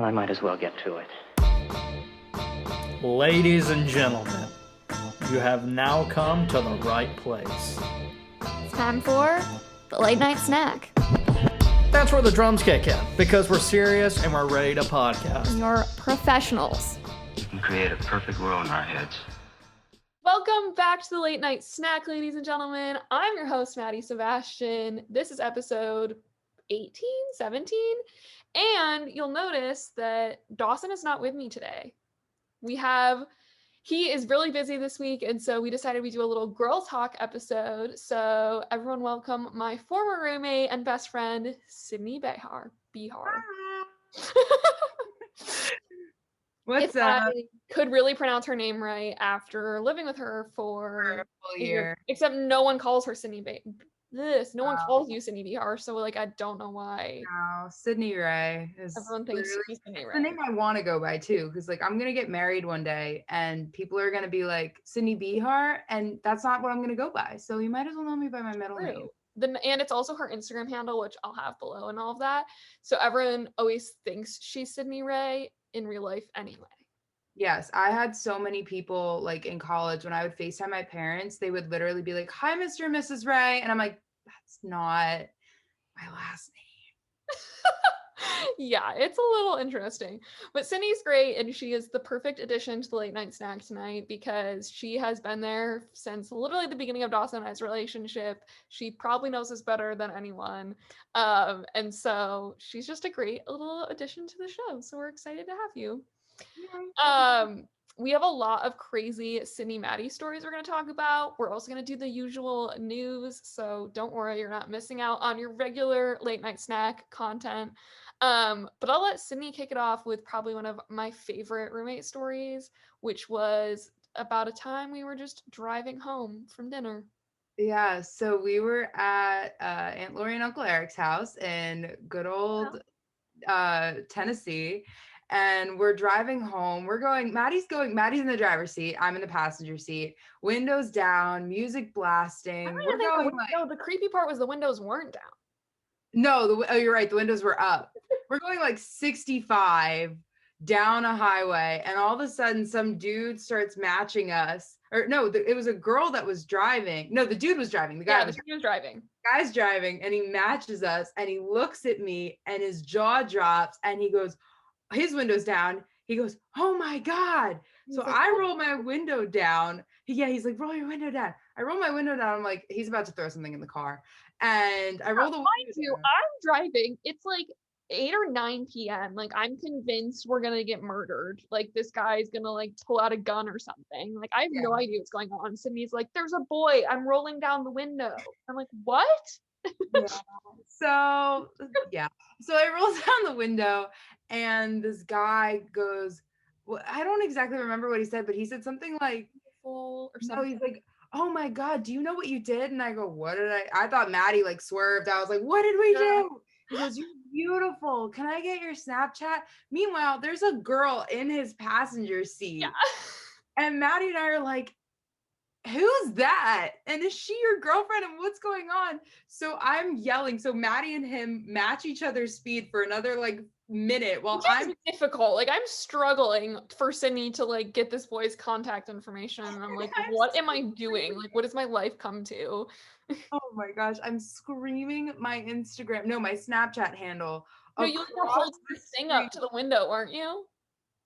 I might as well get to it. Ladies and gentlemen, you have now come to the right place. It's time for the late night snack. That's where the drums kick in, because we're serious and we're ready to podcast. You're professionals. We can create a perfect world in our heads. Welcome back to the late night snack, ladies and gentlemen. I'm your host, Maddie Sebestyen. This is episode 18, 17, and you'll notice that Dawson is not with me today. He is really busy this week, and so we decided we'd do a little girl talk episode. So everyone welcome my former roommate and best friend, Sydney Behar. What's up? I could really pronounce her name right after living with her for a full year. Except no one calls her Sydney No one calls you Sydney Behar, so I don't know why. No, Sydney Ray is Everyone thinks she's Sydney Ray. the name I want to go by too, because I'm gonna get married one day and people are gonna be like Sydney Behar, and that's not what I'm gonna go by. So you might as well know me by my middle name. And it's also her Instagram handle, which I'll have below and all of that. So everyone always thinks she's Sydney Ray in real life anyway. Yes, I had so many people in college when I would FaceTime my parents, they would literally be like, "Hi, Mr. and Mrs. Ray," and I'm like, that's not my last name. Yeah, it's a little interesting. But Sydney's great, and she is the perfect addition to the late night snack tonight because she has been there since literally the beginning of Dawson and I's relationship. She probably knows us better than anyone. And so she's just a great little addition to the show. So we're excited to have you. We have a lot of crazy Sydney Maddie stories we're going to talk about. We're also going to do the usual news, so don't worry, you're not missing out on your regular late night snack content. But I'll let Sydney kick it off with probably one of my favorite roommate stories, which was about a time we were just driving home from dinner. Yeah, so we were at Aunt Lori and Uncle Eric's house in good old Tennessee. And we're driving home. Maddie's in the driver's seat. I'm in the passenger seat. Windows down, music blasting. The creepy part was the windows weren't down. No, you're right. The windows were up. We're going 65 down a highway, and all of a sudden some dude starts matching us. Or no, it was a girl that was driving. No, the dude was driving. The dude was driving. The guy's driving, and he matches us, and he looks at me, and his jaw drops, and he goes, his window's down. He goes, "Oh my God." So I roll my window down. He's like, "Roll your window down." I roll my window down. I'm like, he's about to throw something in the car. And I roll the window down. I'm driving. It's 8 or 9 p.m. I'm convinced we're going to get murdered. This guy's going to pull out a gun or something. I have no idea what's going on. Sydney's like, "There's a boy. I'm rolling down the window." I'm like, "What?" So I roll down the window, and this guy goes, well, I don't exactly remember what he said, but he said something like, or something. No, he's like, "Oh my God, do you know what you did?" And I go, "What did I thought Maddie swerved." I was like, "What did we do?" He goes, "You're beautiful. Can I get your Snapchat?" Meanwhile, there's a girl in his passenger seat. Yeah. And Maddie and I are like, "Who's that? And is she your girlfriend? And what's going on?" So I'm yelling. So Maddie and him match each other's speed for another minute while I'm difficult. I'm struggling for Sydney to get this boy's contact information. And I'm like, what am I doing? What does my life come to? Oh my gosh, I'm screaming my Snapchat handle. No, you were holding this thing up to the window, weren't you?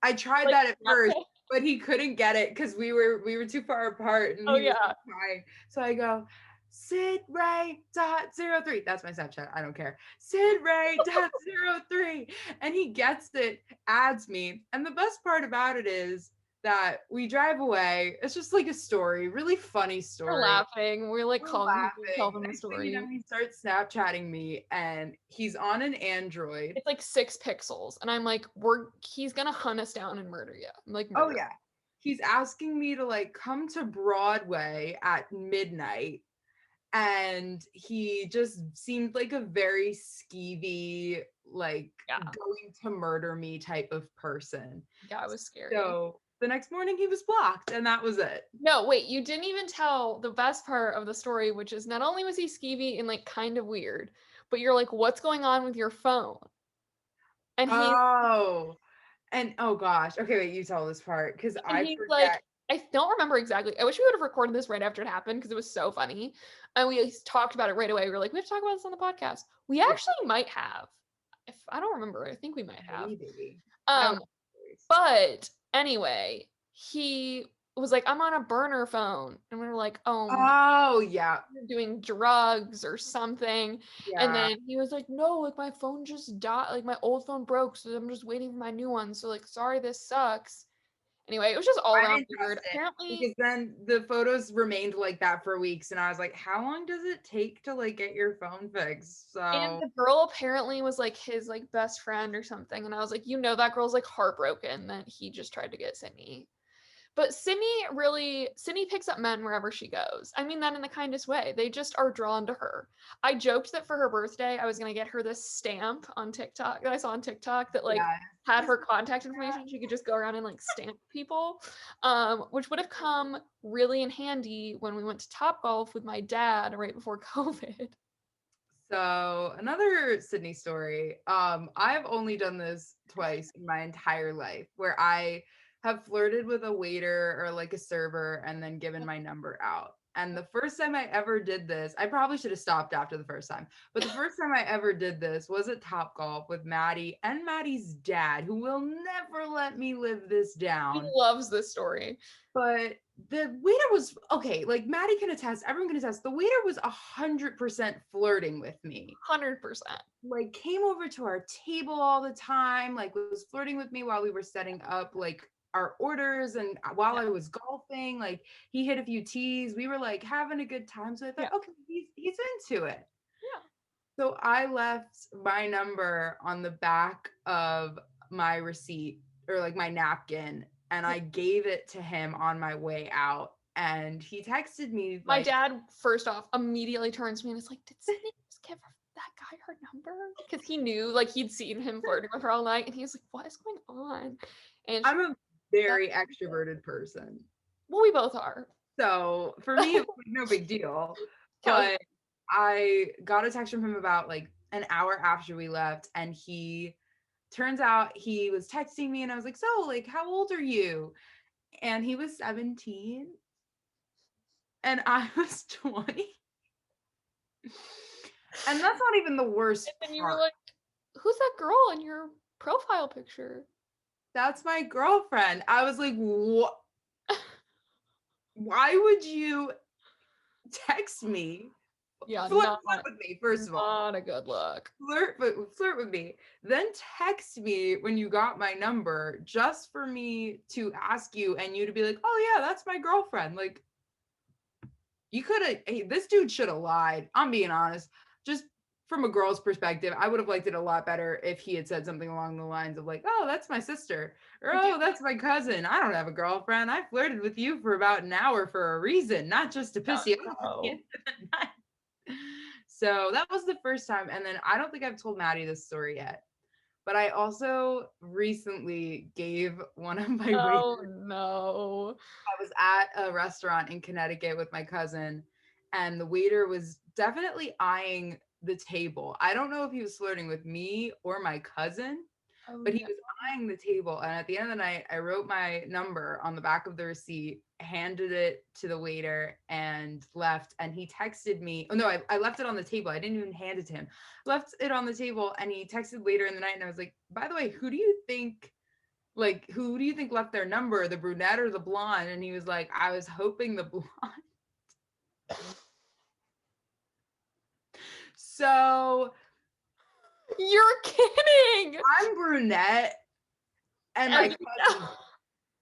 I tried that at first, but he couldn't get it because we were too far apart. And he was crying. So I go, SydRay.03. That's my Snapchat. I don't care. SydRay.03. And he gets it, adds me. And the best part about it is that we drive away. It's just a story, really funny story. We're laughing. We're calling tell them a story. He starts Snapchatting me, and he's on an Android. It's 6 pixels, and I'm like, he's gonna hunt us down and murder you. I'm like, murder. Oh yeah. He's asking me to come to Broadway at midnight, and he just seemed like a very skeevy, going to murder me type of person. Yeah, it was scary. So the next morning he was blocked, and that was it. No, wait, you didn't even tell the best part of the story, which is not only was he skeevy and kind of weird, but you're like, "What's going on with your phone?" And And oh gosh, okay, wait, you tell this part because And I he's like, forget. I don't remember exactly. I wish we would have recorded this right after it happened because it was so funny. And we talked about it right away. We were like, we have to talk about this on the podcast. We actually might have. If I don't remember, I think we might have. Maybe. I don't Um, know. but anyway, he was like, I'm on a burner phone. And we were like, oh, Oh yeah, you're doing drugs or something. And yeah. then he was like, no, like my phone just died. Like my old phone broke. So I'm just waiting for my new one. So like, sorry, this sucks. Anyway, it was just all I around didn't weird. trust it Apparently, because then the photos remained like that for weeks, and I was like, how long does it take to like get your phone fixed? and So the girl apparently was like his like best friend or something. And I was like, you know, that girl's like heartbroken that he just tried to get Sydney. But Sydney picks up men wherever she goes. I mean that in the kindest way. They just are drawn to her. I joked that for her birthday, I was gonna get her this stamp on TikTok that I saw on TikTok that like yeah, had her contact information. She could just go around and like stamp people, which would have come really in handy when we went to Topgolf with my dad right before COVID. so another Sydney story. I've only done this twice in my entire life where I have flirted with a waiter or like a server and then given my number out. And the first time I ever did this, I probably should have stopped after the first time, but the first time I ever did this was at Topgolf with Maddie and Maddie's dad, who will never let me live this He down. loves this story. But the waiter was okay, like Maddie can attest, everyone can attest. The waiter was 100% flirting with me. 100%. Like came over to our table all the time, like was flirting with me while we were setting up like our orders and while I was golfing, like he hit a few tees. We were like having a good time. So I thought, okay, he's into it. Yeah. So I left my number on the back of my receipt or like my napkin, and I gave it to him on my way out. And he texted me My like, dad, first off, immediately turns to me and is like, did Sydney just give that guy her number? Because he knew, like, he'd seen him flirting with her all night, and he was like, what is going on? And I'm a very extroverted person. well, we both are. So for me, it was like no big deal. Kelly- But I got a text from him about like an hour after we left, and he turns out he was texting me, and I was like, so like, how old are you? And he was 17 and I was 20. And that's not even the worst And then you part. were like, who's that girl in your profile picture? That's my girlfriend. I was like, what? Why would you text me? Yeah, Flirt not with me, first of all. a good look. Flirt with me. Then text me when you got my number just for me to ask you and you to be like, oh yeah, that's my girlfriend. Like, you could have, hey, this dude should have lied. I'm being honest. Just from a girl's perspective, I would have liked it a lot better if he had said something along the lines of like, oh, that's my sister, or oh, that's my cousin. I don't have a girlfriend. I flirted with you for about an hour for a reason, not just to piss you off at the end of the night. So that was the first time. And then I don't think I've told Maddie this story yet, but I also recently gave one of my Oh waiters. no. I was at a restaurant in Connecticut with my cousin, and the waiter was definitely eyeing the table. I don't know if he was flirting with me or my cousin, but he was eyeing the table. And at the end of the night, I wrote my number on the back of the receipt, handed it to the waiter, and left. And he texted me. Oh, no, I left it on the table. I didn't even hand it to him. Left it on the table, and he texted later in the night. And I was like, by the way, who do you think left their number, the brunette or the blonde? And he was like, I was hoping the blonde. So You're kidding. I'm brunette and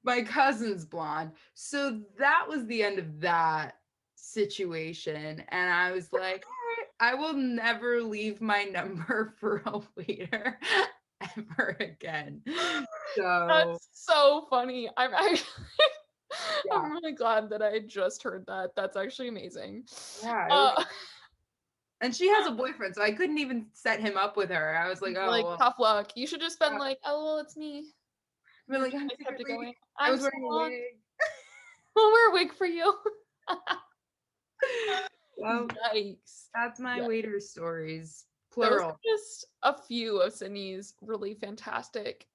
my cousin's blonde. So that was the end of that situation. And I was like, all right, I will never leave my number for a waiter ever again. So That's so funny. I'm actually Yeah. I'm really glad that I just heard that. That's actually amazing. yeah. It was- and she has a boyfriend, so I couldn't even set him up with her. I was like, oh, like well. tough luck. You should just been Yeah. like, oh well, it's me. But like, I I'm just kept it secretly- going. I was so wearing a long. wig. We'll wear a wig for you. Well, Yikes. that's my Yeah. waiter stories, Those are plural. just a few of Sydney's really fantastic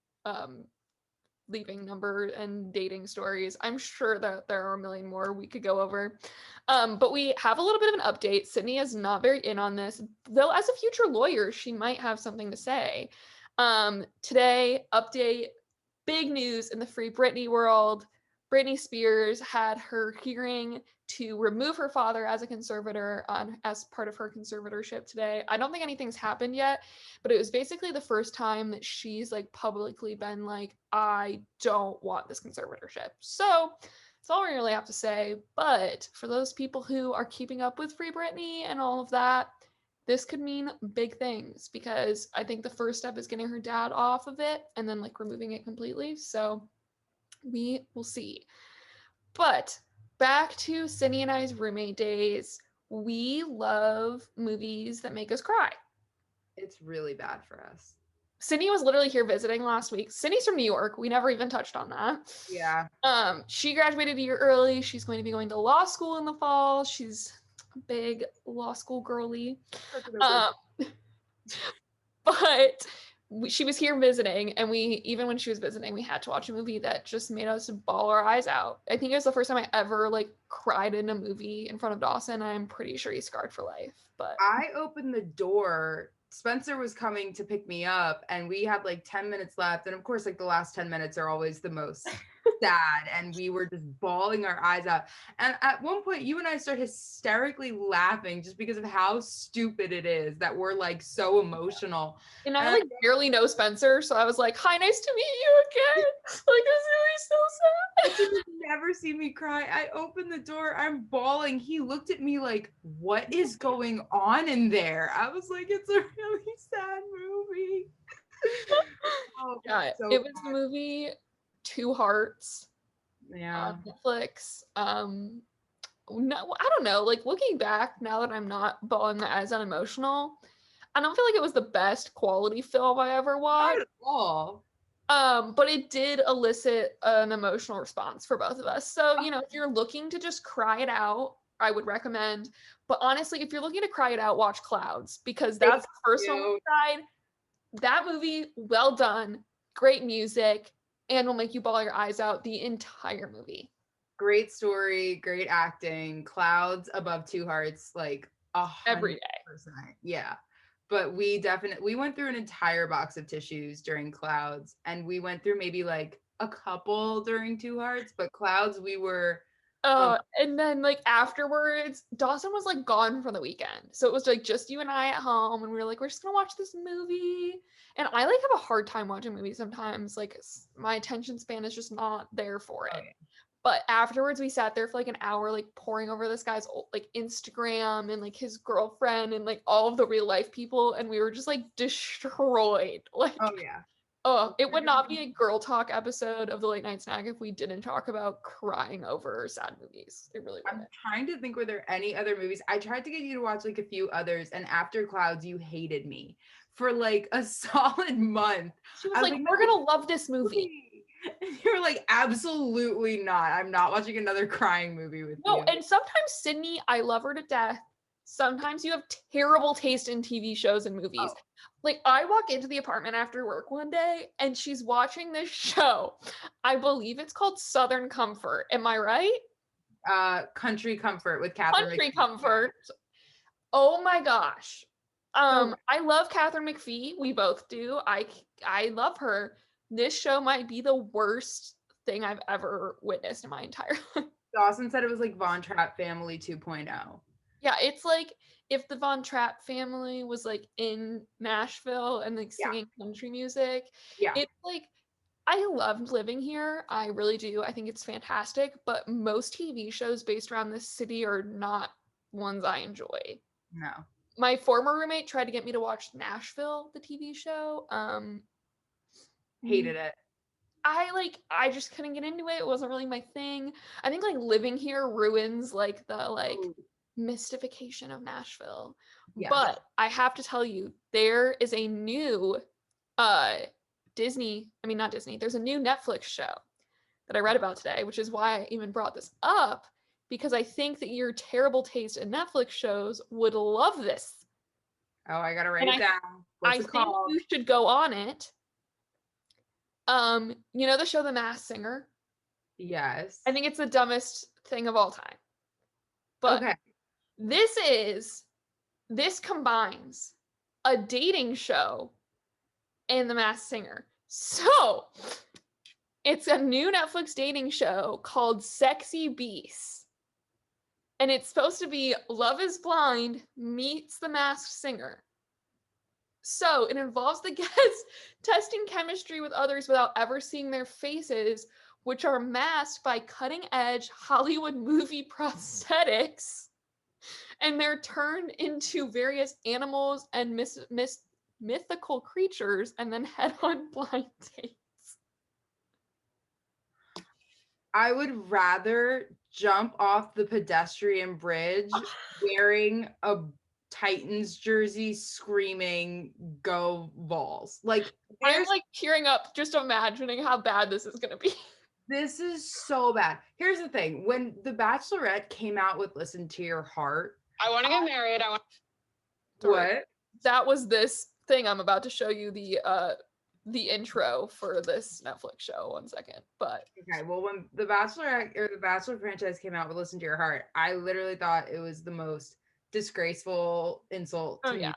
leaving number and dating stories. I'm sure that there are a million more we could go over. But we have a little bit of an update. Sydney is not very in on this, though as a future lawyer, she might have something to say. Today, update, big news in the Free Britney world. Britney Spears had her hearing to remove her father as a conservator as part of her conservatorship today. I don't think anything's happened yet, but it was basically the first time that she's like publicly been like, I don't want this conservatorship. So that's all we really have to say. But for those people who are keeping up with Free Britney and all of that, this could mean big things, because I think the first step is getting her dad off of it and then like removing it completely. So we will see. But back to Sydney and I's roommate days. We love movies that make us cry. It's really bad for us. Sydney was literally here visiting last week. Sydney's from New York. We never even touched on that. Yeah. She graduated a year early. She's going to be going to law school in the fall. She's a big law school girly. But she was here visiting, and even when she was visiting, we had to watch a movie that just made us bawl our eyes out. I think it was the first time I ever like cried in a movie in front of Dawson. I'm pretty sure he's scarred for life. But I opened the door. Spencer was coming to pick me up, and we had like 10 minutes left. And of course, like the last 10 minutes are always the most sad, and we were just bawling our eyes out. And at one point, you and I started hysterically laughing just because of how stupid it is that we're like so emotional. And I like barely know Spencer, so I was like, hi, nice to meet you again. Like, this movie's so sad. He's never seen me cry. I opened the door, I'm bawling. He looked at me like, what is going on in there? I was like, it's a really sad movie. Oh, Yeah, so it was the movie Two Hearts yeah. on Netflix. No, I don't know. Like, looking back now that I'm not bawling my eyes out emotional, I don't feel like it was the best quality film I ever Not watched. at all. But it did elicit an emotional response for both of us. So, you know, if you're looking to just cry it out, I would recommend. But honestly, if you're looking to cry it out, watch Clouds, because that's the first one we tried. That movie, well done, great music, and will make you bawl your eyes out the entire movie. Great story, great acting. Clouds above Two Hearts, like Every day. 100%. Yeah. But we went through an entire box of tissues during Clouds, and we went through maybe like a couple during Two Hearts, but Clouds we were and then like afterwards, Dawson was like gone for the weekend. So it was like just you and I at home, and we were like, we're just gonna watch this movie. And I like have a hard time watching movies sometimes. Like my attention span is just not there for it. Okay. But afterwards, we sat there for like an hour, like poring over this guy's like Instagram and like his girlfriend and like all of the real life people, and we were just like destroyed. Like, Oh yeah. oh, it would not be a girl talk episode of the Late Night Snack if we didn't talk about crying over sad movies. It really I'm wouldn't. trying to think, were there any other movies? I tried to get you to watch like a few others, and after Clouds, you hated me for like a solid month. She was like, we're gonna love this movie. And you're like, absolutely not. I'm not watching another crying movie with you. No, and sometimes Sydney, I love her to death. Sometimes you have terrible taste in TV shows and movies. Oh. Like, I walk into the apartment after work one day and she's watching this show. I believe it's called Southern Comfort. Am I right? Country Comfort with Catherine Country McPhee. Comfort. Oh my gosh. I love Catherine McPhee. We both do. I love her. This show might be the worst thing I've ever witnessed in my entire life. Dawson said it was like Von Trapp Family 2.0. Yeah, it's like if the Von Trapp family was like in Nashville and like singing country music. Yeah. It's like, I loved living here. I really do. I think it's fantastic. But most TV shows based around this city are not ones I enjoy. No. My former roommate tried to get me to watch Nashville, the TV show. Hated it. I just couldn't get into it. It wasn't really my thing. I think like living here ruins like the like mystification of Nashville. Yes. But I have to tell you, there is a new there's a new Netflix show that I read about today, which is why I even brought this up, because I think that your terrible taste in Netflix shows would love this. Oh, I gotta write it down. What's I it think called? you should go on it. You know the show The Masked Singer? Yes. I think it's the dumbest thing of all time. But Okay. this combines a dating show and The Masked Singer. So it's a new Netflix dating show called Sexy Beasts. And it's supposed to be Love is Blind meets The Masked Singer. So it involves the guests testing chemistry with others without ever seeing their faces, which are masked by cutting-edge Hollywood movie prosthetics. And they're turned into various animals and mythical creatures and then head on blind dates. I would rather jump off the pedestrian bridge wearing a Titans jersey screaming go Vols. Like I'm like tearing up just imagining how bad this is gonna be. This is so bad. Here's the thing. When The Bachelorette came out with Listen to Your Heart, I want to get married. What? That was this thing. I'm about to show you the intro for this Netflix show. 1 second. But okay, well, when The Bachelorette or the Bachelor franchise came out with Listen to Your Heart, I literally thought it was the most disgraceful insult to me,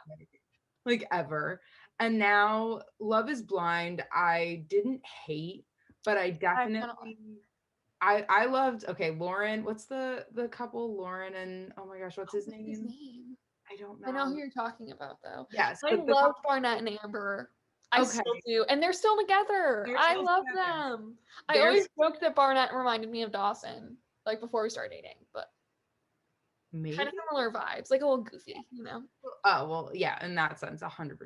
like ever. And now Love is Blind, I didn't hate, but I definitely I loved, okay, Lauren, what's the couple, Lauren and oh my gosh, what's his name? I don't know. I know who you're talking about though. Yes. I love Barnett and Amber. I still do. And they're still together. I love them. I always joked that Barnett reminded me of Dawson, like before we started dating, but maybe kind of similar vibes, like a little goofy, you know? Oh, well, yeah, in that sense, 100%.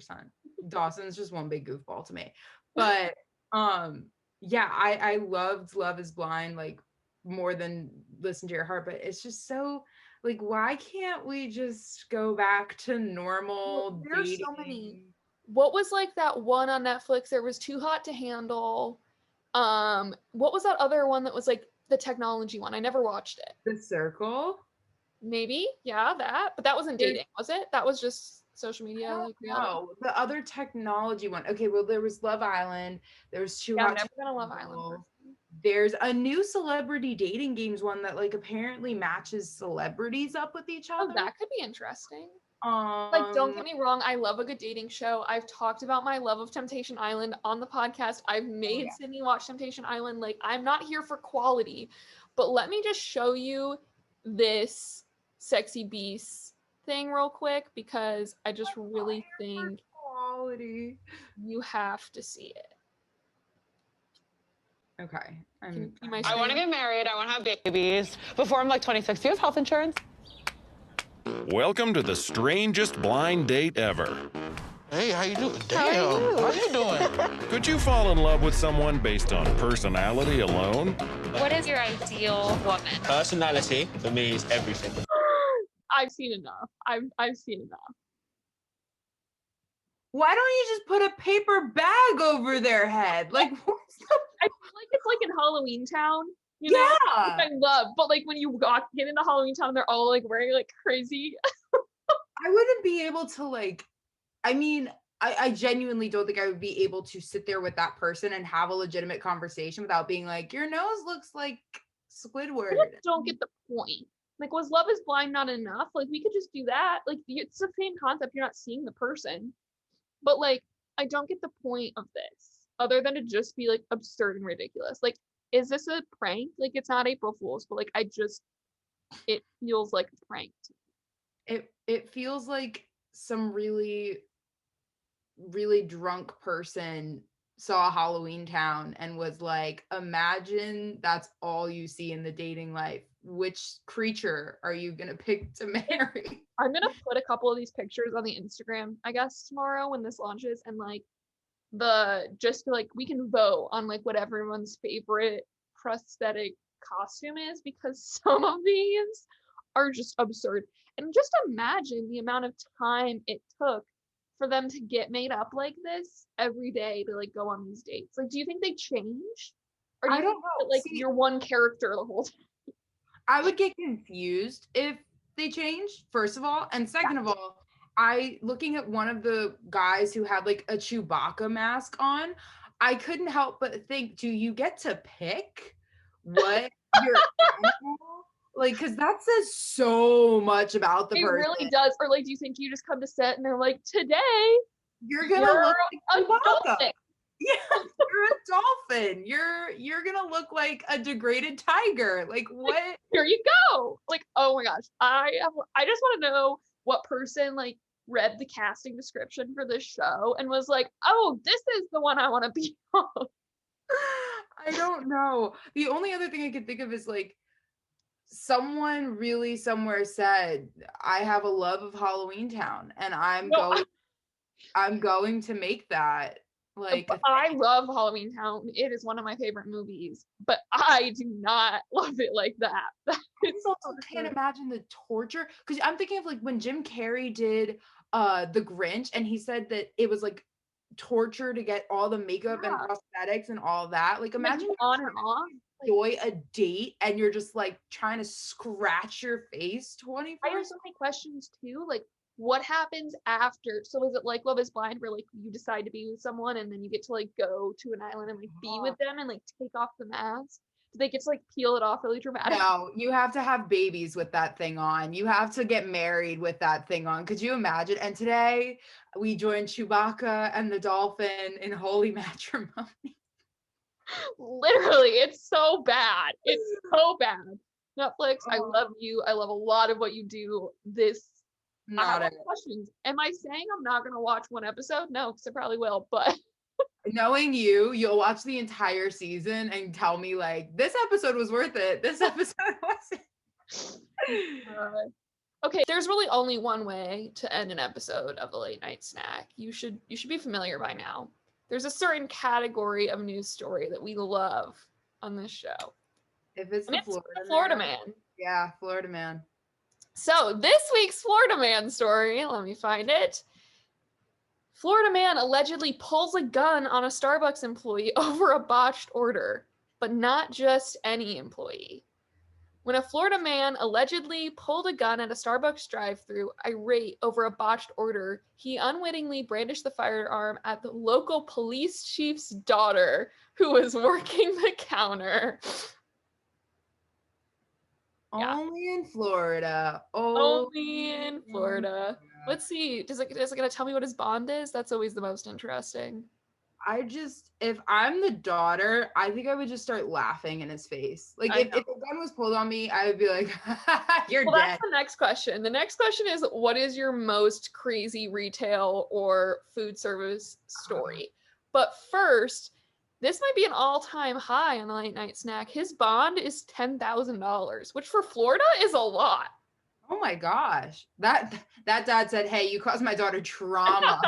Dawson's just one big goofball to me. But yeah, I loved Love is Blind like more than Listen to Your Heart, but it's just so like, why can't we just go back to normal There's dating? so many. What was like that one on Netflix? There was Too Hot to Handle. What was that other one that was like the technology one? I never watched it. The Circle? Maybe, yeah, that. But that wasn't dating, was it? That was just social media. Like no, the other technology one. Okay, well, there was Love Island. There was Too Hot. I'm never gonna Love Island. There's a new celebrity dating games one that like apparently matches celebrities up with each other. Oh, that could be interesting. Like, don't get me wrong, I love a good dating show. I've talked about my love of Temptation Island on the podcast. I've made Sydney watch Temptation Island. Like, I'm not here for quality, but let me just show you this Sexy Beasts thing real quick because I just really think quality. You have to see it. Okay. I want to get married. I want to have babies before I'm like 26. Do you have health insurance? Welcome to the strangest blind date ever. Hey, how you doing? Damn, how you doing? Could you fall in love with someone based on personality alone? What is your ideal woman? Personality for me is everything. I've seen enough. I've seen enough. Why don't you just put a paper bag over their head? Like, what's the... I feel like it's like in Halloween Town. You know, which I love, but like when you get into Halloween Town, they're all like wearing like crazy. I wouldn't be able to like, I mean, I genuinely don't think I would be able to sit there with that person and have a legitimate conversation without being like, your nose looks like Squidward. I just don't get the point. Like, was Love is Blind not enough? Like, we could just do that. Like, it's the same concept. You're not seeing the person. But like, I don't get the point of this other than to just be like absurd and ridiculous. Like, is this a prank? Like, it's not April Fool's, but like, it feels like a prank. It feels like some really, really drunk person saw Halloween Town and was like, imagine that's all you see in the dating life. Which creature are you gonna pick to marry? I'm gonna put a couple of these pictures on the Instagram, I guess, tomorrow when this launches, and like we can vote on like what everyone's favorite prosthetic costume is, because some of these are just absurd. And just imagine the amount of time it took for them to get made up like this every day to like go on these dates. Like, do you think they changed? Or do you think that, like, you're one character the whole time? I would get confused if they changed, first of all. And second of all, looking at one of the guys who had like a Chewbacca mask on, I couldn't help but think, do you get to pick what your animal? Like, because that says so much about the It person. really does. Or like, do you think you just come to set and they're like, today You're gonna you're look a like Chewbacca. dolphin. Yeah, you're a dolphin. You're gonna look like a degraded tiger. Like what? Here you go. Like, oh my gosh. I just want to know what person like read the casting description for this show and was like, oh, this is the one I want to be on. I don't know. The only other thing I could think of is like someone really somewhere said, I have a love of Halloween Town and I'm going to make that like I love Halloween Town. It is one of my favorite movies, but I do not love it like that. It's also can't imagine the torture, because I'm thinking of like when Jim Carrey did The Grinch, and he said that it was like torture to get all the makeup and prosthetics and all that. Like imagine on and off. Enjoy a date and you're just like trying to scratch your face 24. I have so many questions too. Like, what happens after? So is it like Love is Blind, where like you decide to be with someone and then you get to like go to an island and like be with them and like take off the mask? Do they get to like peel it off really dramatic? No, you have to have babies with that thing on. You have to get married with that thing on. Could you imagine? And today we joined Chewbacca and the dolphin in holy matrimony. Literally, it's so bad. It's so bad. Netflix, I love you. I love a lot of what you do. I have a lot of questions. Am I saying I'm not going to watch one episode? No, because I probably will, but knowing you'll watch the entire season and tell me like, this episode was worth it. This episode wasn't. Okay, there's really only one way to end an episode of the Late Night Snack. You should be familiar by now. There's a certain category of news story that we love on this show. If it's the Florida man. Yeah, Florida man. So this week's Florida man story, let me find it. Florida man allegedly pulls a gun on a Starbucks employee over a botched order, but not just any employee. When a Florida man allegedly pulled a gun at a Starbucks drive-thru, irate over a botched order, he unwittingly brandished the firearm at the local police chief's daughter, who was working the counter. Yeah. Only in Florida. Only in Florida. Let's see. Is it gonna tell me what his bond is? That's always the most interesting. If I'm the daughter, I think I would just start laughing in his face. Like if the gun was pulled on me, I would be like, you're dead. That's the next question. The next question is, what is your most crazy retail or food service story? But first, this might be an all-time high on the Late Night Snack. His bond is $10,000, which for Florida is a lot. Oh my gosh. That dad said, hey, you caused my daughter trauma.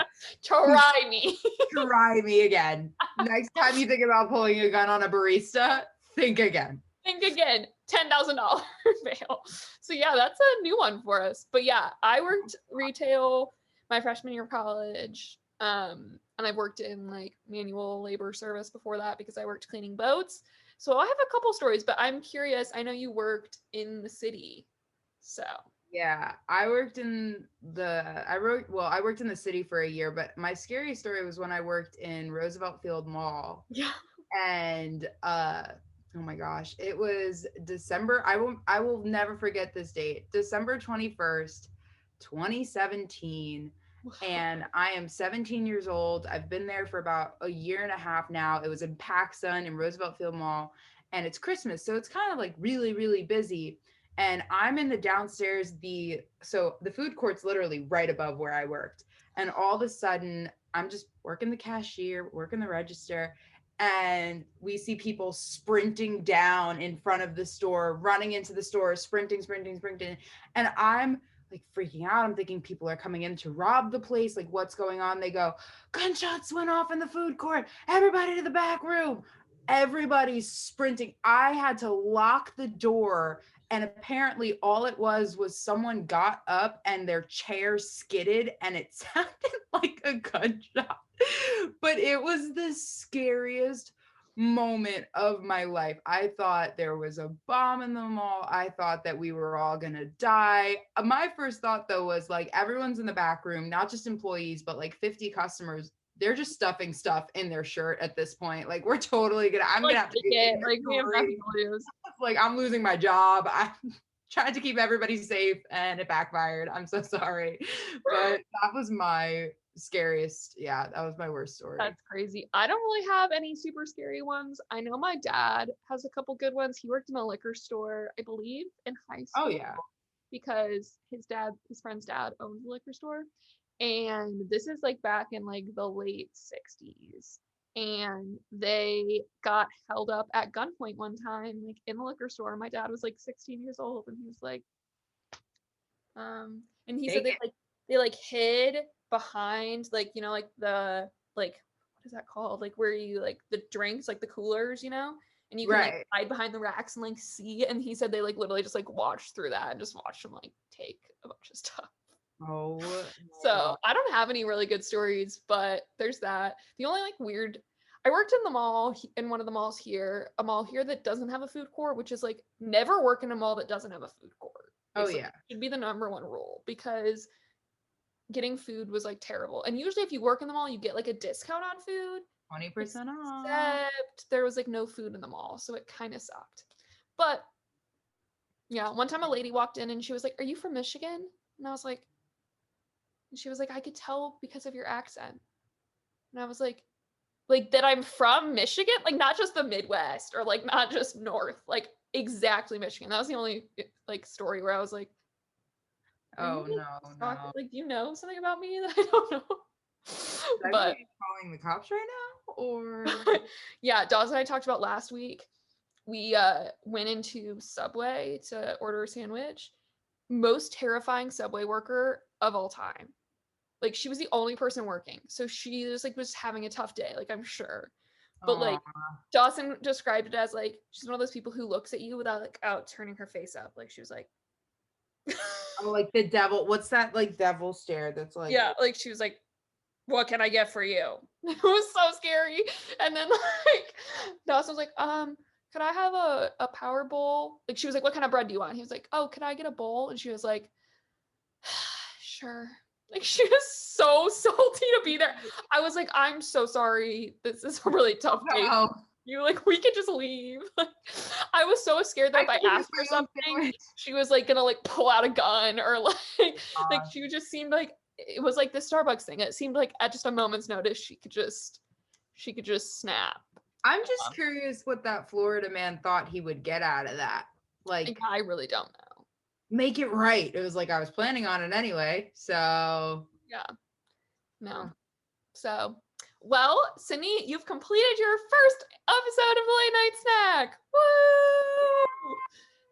Try me. Try me again. Next time you think about pulling a gun on a barista, think again. Think again. $10,000 bail. So yeah, that's a new one for us. But yeah, I worked retail my freshman year of college. And I've worked in like manual labor service before that because I worked cleaning boats. So I have a couple stories, but I'm curious. I know you worked in the city. So yeah, I worked in the city for a year, but my scary story was when I worked in Roosevelt Field Mall. Yeah. And oh my gosh, it was December. I will never forget this date. December 21st, 2017. And I am 17 years old. I've been there for about a year and a half now. It was in PacSun in Roosevelt Field Mall, and it's Christmas, so it's kind of like really, really busy. And I'm in the downstairs, so the food court's literally right above where I worked. And all of a sudden, I'm just working the cashier, working the register, and we see people sprinting down in front of the store, running into the store, sprinting. And I'm like freaking out. I'm thinking people are coming in to rob the place. Like, what's going on? They go, gunshots went off in the food court. Everybody to the back room. Everybody's sprinting. I had to lock the door. And apparently all it was someone got up and their chair skidded and it sounded like a gunshot. But it was the scariest moment of my life. I thought there was a bomb in the mall. I thought that we were all gonna die. My first thought though was like, everyone's in the back room, not just employees, but like 50 customers. they're just stuffing stuff in their shirt at this point. Like we're totally gonna. I'm gonna have to get like we have nothing to lose. Like I'm losing my job. I tried to keep everybody safe and it backfired. I'm so sorry, but that was my scariest. Yeah, that was my worst story. That's crazy. I don't really have any super scary ones. I know my dad has a couple good ones. He worked in a liquor store, I believe, in high school. Oh yeah. Because his friend's dad owns a liquor store. And this is like back in like the late 60s. And they got held up at gunpoint one time, like in the liquor store. My dad was like 16 years old, and he was like, and he said they hid behind like, you know, like the like what is that called? Like where you like the drinks, like the coolers, you know? And you can like hide behind the racks and like see. And he said they like literally just like watched through that and just watched them like take a bunch of stuff. Oh, so I don't have any really good stories, but there's that. The only like weird, I worked in the mall, in one of the malls here, a mall here that doesn't have a food court, which is like never work in a mall that doesn't have a food court. Oh It's, yeah. like, should be the number one rule because getting food was like terrible. And usually if you work in the mall, you get like a discount on food. 20% off. Except there was like no food in the mall, so it kind of sucked. But yeah, one time a lady walked in and she was like, "Are you from Michigan?" And I was like, and she was like, "I could tell because of your accent." And I was like that I'm from Michigan, like not just the Midwest or like not just North, like exactly Michigan. That was the only like story where I was like, "Oh no, no!" Like, do you know something about me that I don't know? But calling the cops right now, or yeah, Dawson and I talked about last week. We went into Subway to order a sandwich. Most terrifying Subway worker of all time. Like she was the only person working, so she just like was having a tough day. Like I'm sure, but like Dawson described it as like she's one of those people who looks at you without turning her face up. Like she was like, oh, like the devil. What's that like devil stare? That's like like she was like, "What can I get for you?" It was so scary. And then like Dawson was like, could I have a power bowl? Like she was like, "What kind of bread do you want?" He was like, "Oh, can I get a bowl?" And she was like, "Sure." Like she was so salty to be there. I was like, "I'm so sorry. This is a really tough day." You like, we could just leave. Like, I was so scared that if I asked for something, she was like gonna like pull out a gun or like she just seemed like it was like the Starbucks thing. It seemed like at just a moment's notice she could just snap. I'm just curious what that Florida man thought he would get out of that. Like I really don't know. Make it right. It was like I was planning on it anyway. So yeah. No. So well, Sydney, you've completed your first episode of the Late Night Snack. Woo!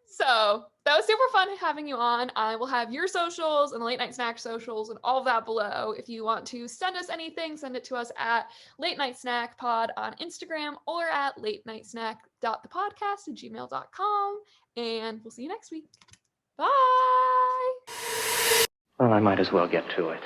So that was super fun having you on. I will have your socials and the Late Night Snack socials and all of that below. If you want to send us anything, send it to us at Late Night Snack Pod on Instagram or at latenightsnack.thepodcast@gmail.com. And we'll see you next week. Bye. Well, I might as well get to it.